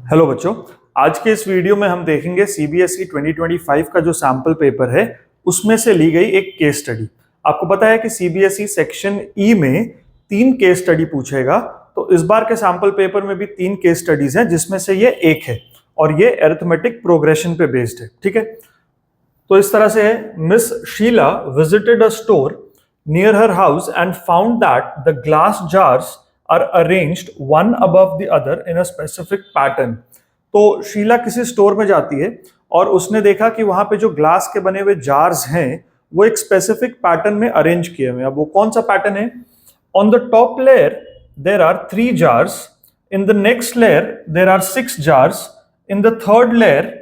Hello बच्चों, आज के इस वीडियो में हम देखेंगे सीबीएसई 2025 का जो सैंपल पेपर है उसमें से ली गई एक केस स्टडी। आपको पता है कि सीबीएसई सेक्शन ई में 3 केस स्टडी पूछेगा, तो इस बार के सैंपल पेपर में भी 3 केस स्टडीज हैं जिसमें से ये एक है और ये अरिथमेटिक प्रोग्रेशन पे बेस्ड है। ठीक है, तो इस तरह से है। Miss Sheela visited a store near her house and found that the glass jars are arranged one above the other in a specific pattern। तो शीला किसी स्टोर में जाती है और उसने देखा कि वहां पे जो ग्लास के बने हुए जार्स हैं वो एक स्पेसिफिक पैटर्न में अरेंज किए हुए हैं। अब वो कौन सा पैटर्न है? On the top layer there are 3 jars, in the next layer there are 6 jars, in the third layer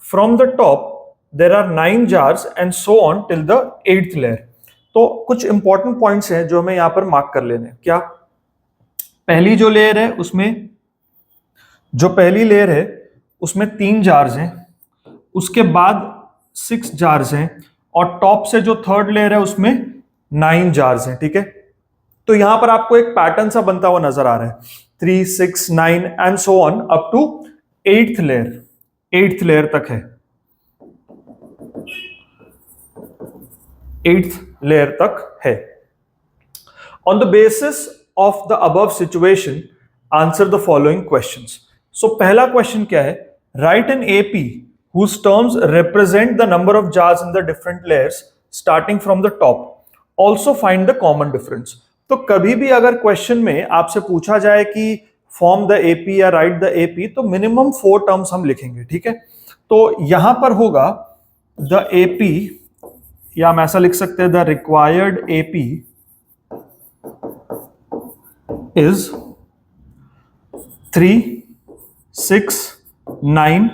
from the top there are 9 jars and so on till the 8th layer. तो कुछ important points हैं जो हमें यहां पर mark कर लेने हैं। क्या? पहली जो लेयर है उसमें जो पहली लेयर है उसमें 3 जार्स हैं, उसके बाद 6 जार्स हैं और टॉप से जो थर्ड लेयर है उसमें 9 जार्स हैं। ठीक है, तो यहां पर आपको एक पैटर्न सा बनता हुआ नजर आ रहा है, 3, 6, 9 and so on up to 8th layer. 8th layer तक है, 8th लेयर तक है। On the basis of the above situation, answer the following questions। So पहला क्वेश्चन क्या है? Write an AP whose terms represent the number of jars in the different layers starting from the top। Also find the common difference। तो कभी भी अगर question में आपसे पूछा जाए कि फॉर्म द AP या राइट द AP, तो मिनिमम 4 टर्म्स हम लिखेंगे। ठीक है, तो यहां पर होगा द AP, या हम ऐसा लिख सकते हैं द रिक्वायर्ड AP is 3, 6, 9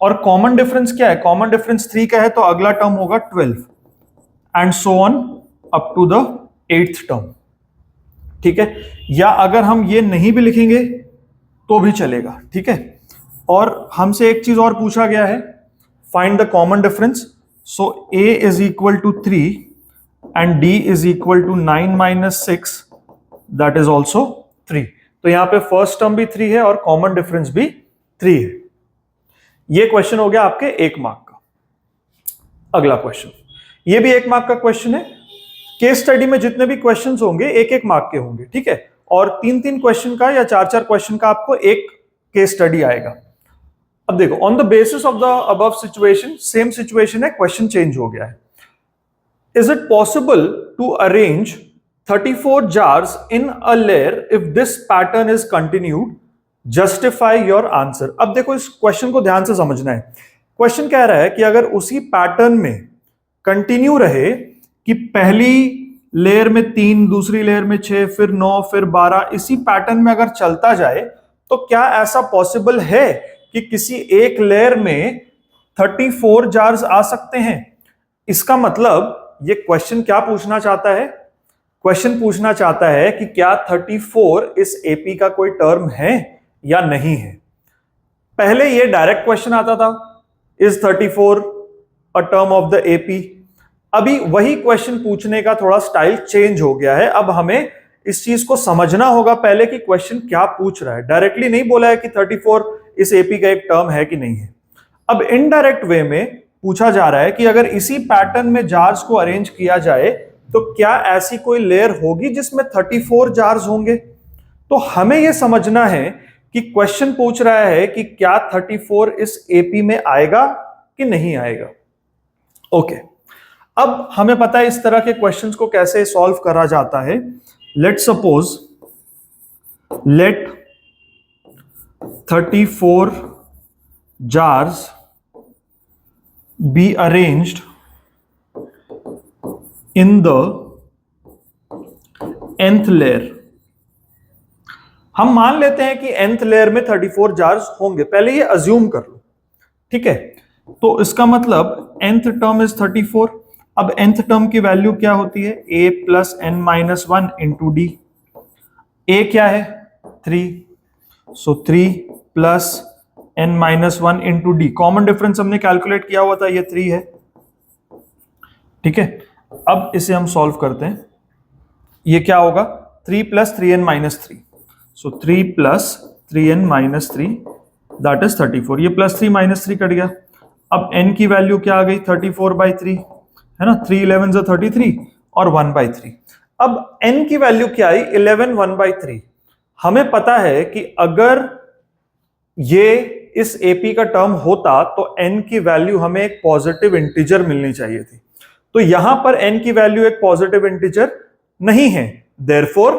और कॉमन डिफरेंस क्या है? कॉमन डिफरेंस 3 का है तो अगला टर्म होगा 12 and so on up to the 8th term. ठीक है, या अगर हम ये नहीं भी लिखेंगे तो भी चलेगा। ठीक है, और हमसे एक चीज और पूछा गया है, find the common difference. So A is equal to 3 and D is equal to 9 minus 6, that is also 3। तो यहां पे फर्स्ट टर्म भी 3 है और कॉमन डिफरेंस भी 3 है। ये क्वेश्चन हो गया आपके 1 मार्क का। अगला क्वेश्चन, ये भी 1 मार्क का क्वेश्चन है। केस स्टडी में जितने भी क्वेश्चंस होंगे 1-1 मार्क के होंगे। ठीक है, और 3-3 क्वेश्चन का या 4-4 क्वेश्चन का आपको एक केस स्टडी आएगा। अब देखो, on the basis of the above situation, same situation है, क्वेश्चन चेंज हो गया है। Is it possible to arrange 34 jars in a layer if this pattern is continued? Justify your answer। अब देखो, इस क्वेश्चन को ध्यान से समझना है। क्वेश्चन कह रहा है कि अगर उसी पैटर्न में कंटिन्यू रहे कि पहली लेयर में 3, दूसरी लेयर में 6, फिर 9, फिर 12, इसी पैटर्न में अगर चलता जाए तो क्या ऐसा पॉसिबल है कि किसी एक लेयर में 34 जार्स आ सकते हैं? इसका मतलब ये क्वेश्चन क्या पूछना चाहता है? क्वेश्चन पूछना चाहता है कि क्या 34 इस एपी का कोई टर्म है या नहीं है। पहले ये डायरेक्ट क्वेश्चन आता था, is 34 a term of the AP. अभी वही क्वेश्चन पूछने का थोड़ा स्टाइल चेंज हो गया है। अब हमें इस चीज को समझना होगा पहले कि क्वेश्चन क्या पूछ रहा है। डायरेक्टली नहीं बोला है कि 34 इस एपी का एक टर्म है कि नहीं है। अब इनडायरेक्ट वे में पूछा जा रहा है कि अगर इसी पैटर्न में जार्स को अरेंज किया जाए तो क्या ऐसी कोई लेयर होगी जिसमें 34 जार्स होंगे? तो हमें यह समझना है कि क्वेश्चन पूछ रहा है कि क्या 34 इस एपी में आएगा कि नहीं आएगा। ओके, अब हमें पता है इस तरह के क्वेश्चंस को कैसे सॉल्व करा जाता है। Let suppose, let 34 jars be arranged in the nth layer। हम मान लेते हैं कि nth लेयर में 34 जार्स होंगे, पहले ये अज्यूम कर लो। ठीक है, तो इसका मतलब nth टर्म इज 34। अब nth टर्म की वैल्यू क्या होती है? a plus n minus 1 into D. a क्या है? 3, सो 3 plus n minus 1 into D. Common difference हमने कैलकुलेट किया हुआ था, ये 3 है। ठीक है, अब इसे हम सॉल्व करते हैं। ये क्या होगा? 3 plus 3n minus 3, so 3 plus 3n minus 3 that is 34। ये +3 -3 कट गया। अब n की वैल्यू क्या आ गई? 34/3 है ना, 3 11 33 और 1/3। अब n की वैल्यू क्या आई? 11 1/3। हमें पता है कि अगर ये इस AP का टर्म होता तो n की वैल्यू हमें एक पॉजिटिव इंटीजर मिलनी चाहिए थी। तो यहां पर n की वैल्यू एक पॉजिटिव इंटीजर नहीं है, therefore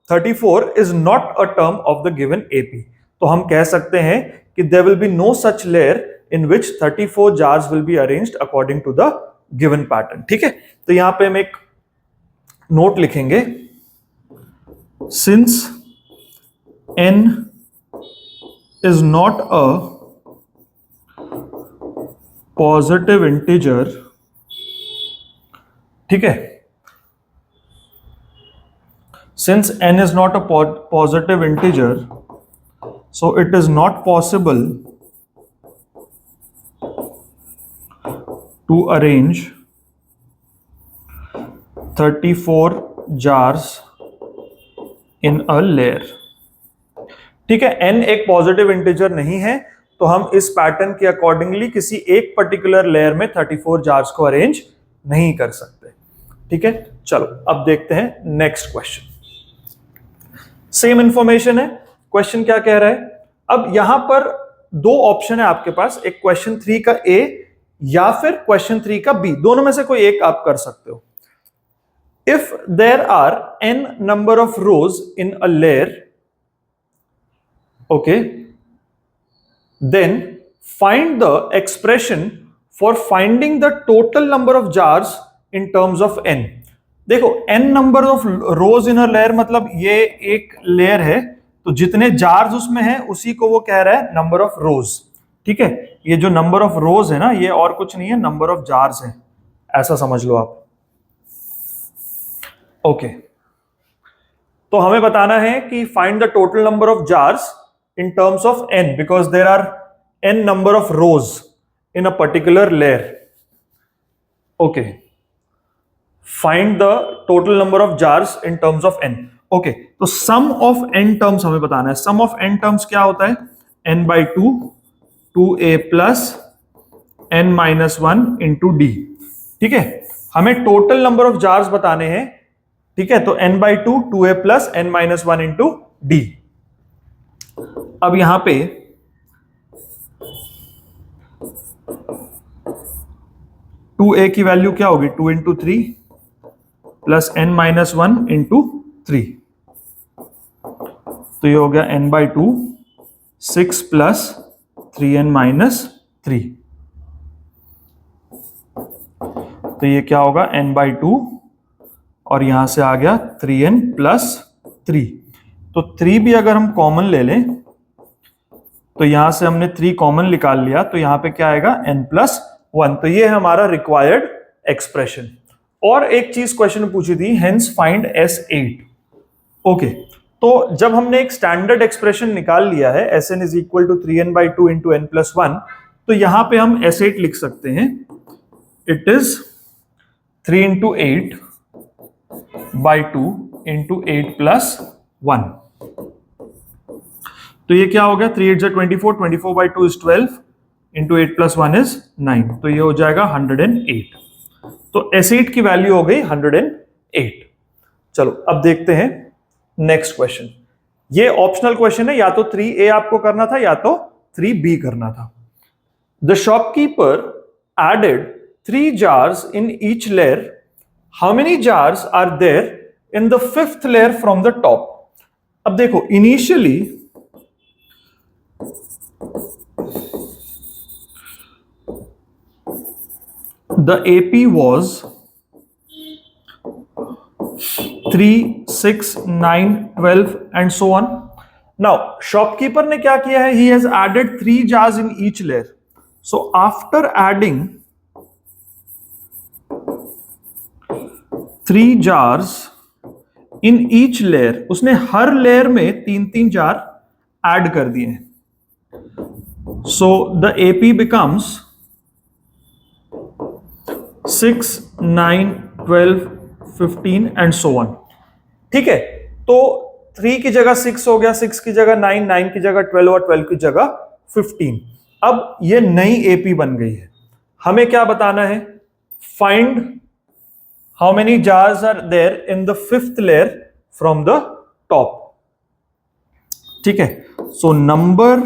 34 is not a term of the given AP। तो हम कह सकते हैं कि there will be no such layer in which 34 jars will be arranged according to the given pattern. ठीक है, तो यहां पे हम एक नोट लिखेंगे, since n is not a positive integer, ठीक है, since n is not a positive integer, so it is not possible to arrange 34 jars in a layer। ठीक है, n एक पॉजिटिव इंटीजर नहीं है, तो हम इस पैटर्न के अकॉर्डिंगली किसी एक पर्टिकुलर लेयर में 34 जार्स को अरेंज नहीं कर सकते। ठीक है, चलो अब देखते हैं नेक्स्ट क्वेश्चन। सेम इंफॉर्मेशन है, क्वेश्चन क्या कह रहा है? अब यहां पर दो ऑप्शन है आपके पास, एक क्वेश्चन 3 का A या फिर क्वेश्चन 3 का B, दोनों में से कोई एक आप कर सकते हो। If there are n number of rows in a layer, okay, then find the expression for finding the total number of jars in terms of n। देखो n number of rows in a layer मतलब ये एक layer है, तो जितने jars उसमें हैं उसी को वो कह रहा है नंबर ऑफ रोज। ठीक है, ये जो नंबर ऑफ रोज है ना, ये और कुछ नहीं है, नंबर ऑफ जार्स है, ऐसा समझ लो आप। ओके, तो हमें बताना है कि find the total number of jars in terms of n, because there are n number of rows in a particular layer। okay, find the total number of jars in terms of n। okay, तो sum of n terms हमें बताना है। sum of n terms क्या होता है? n/2 2a plus n-1 into d। ठीक है, हमें टोटल नंबर ऑफ जार्स बताने हैं। ठीक है, तो n/2 2a plus n-1 into d। अब यहां पे टू ए की वैल्यू क्या होगी? 2 into 3 प्लस n-1 into 3, तो ये हो गया n/2 6 plus 3n-3, तो ये क्या होगा? n/2 और यहां से आ गया 3n plus 3। तो 3 भी अगर हम कॉमन ले लें तो यहां से हमने 3 कॉमन निकाल लिया, तो यहां पे क्या आएगा? n+1। तो ये है हमारा रिक्वायर्ड एक्सप्रेशन। और एक चीज क्वेश्चन में पूछी थी, हेंस फाइंड S8। ओके, तो जब हमने एक स्टैंडर्ड एक्सप्रेशन निकाल लिया है Sn is equal to 3n/2 into n+1, तो यहां पे हम S8 लिख सकते हैं, इट इज 3 into 8/2 into 8+1। तो ये क्या हो गया? 3 8 24, 24/2 is 12 into 8+1 is 9, तो ये हो जाएगा 108। तो S8 की वैल्यू हो गई 108। चलो अब देखते हैं नेक्स्ट क्वेश्चन। ये ऑप्शनल क्वेश्चन है, या तो 3A आपको करना था या तो 3B करना था। The shopkeeper added 3 jars in each layer। How many jars are there in the 5th layer from the top? अब देखो, initially the AP was 3 6 9 12 and so on। now shopkeeper ने क्या किया है? he has added 3 jars in each layer। so after adding 3 jars in each layer, उसने हर layer में 3 jar add कर दिए हैं। so the AP becomes 6 9 12 15 and so on। ठीक है, तो 3 की जगह 6 हो गया, 6 की जगह 9, 9 की जगह 12 और 12 की जगह 15। अब ये नई एपी बन गई है, हमें क्या बताना है? Find how many jars are there in the fifth layer from the top. ठीक है, so number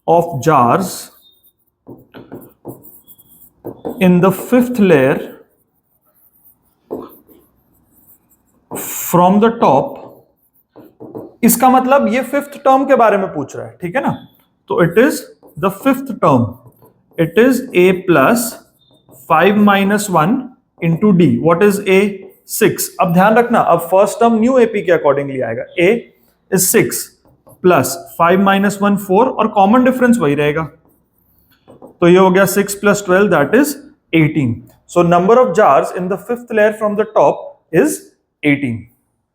of jars in the fifth layer from the top, इसका मतलब ये फिफ्थ टर्म के बारे में पूछ रहा है, ठीक है ना? तो it is the fifth term, it is a plus 5 minus 1 into D. What is a? 6। अब ध्यान रखना, अब फर्स्ट टर्म न्यू एपी के अकॉर्डिंगली आएगा। a इज 6 प्लस 5 माइनस 1 4, और कॉमन डिफरेंस वही रहेगा, तो ये हो गया 6 plus 12 that is 18। So number of jars in the fifth layer from the top is 18।